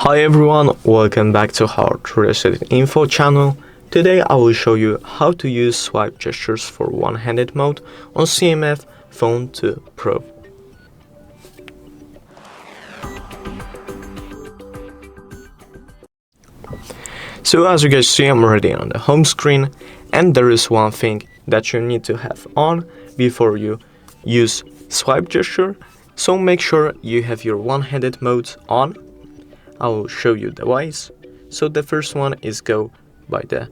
Hi everyone, welcome back to HardReset.Info channel. Today I will show you how to use swipe gestures for one-handed mode on CMF Phone 2 Pro. So as you guys see, I'm already on the home screen, and there is one thing that you need to have on before you use swipe gesture. So make sure you have your one-handed mode on. I will show you the ways. So the first one is go by the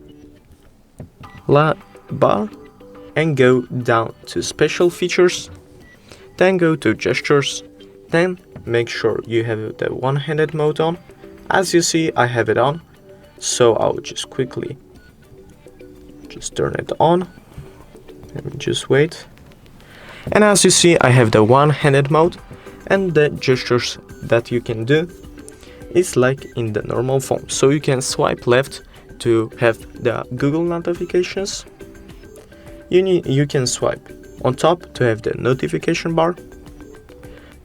bar and go down to special features, then go to gestures, then make sure you have the one-handed mode on. As you see, I have it on, so I'll just quickly turn it on. Let me just wait. And as you see, I have the one-handed mode, and the gestures that you can do is like in the normal phone. So you can swipe left to have the Google notifications. You can swipe on top to have the notification bar.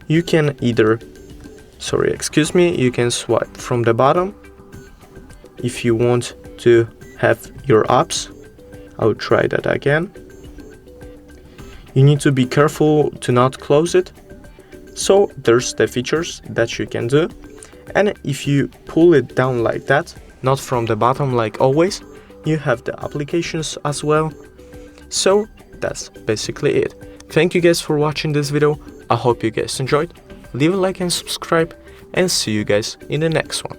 You can you can swipe from the bottom if you want to have your apps. I'll try that again. You need to be careful to not close it. So there's the features that you can do. And if you pull it down like that, not from the bottom like always, you have the applications as well. So that's basically it. Thank you guys for watching this video. I hope you guys enjoyed. Leave a like and subscribe, and see you guys in the next one.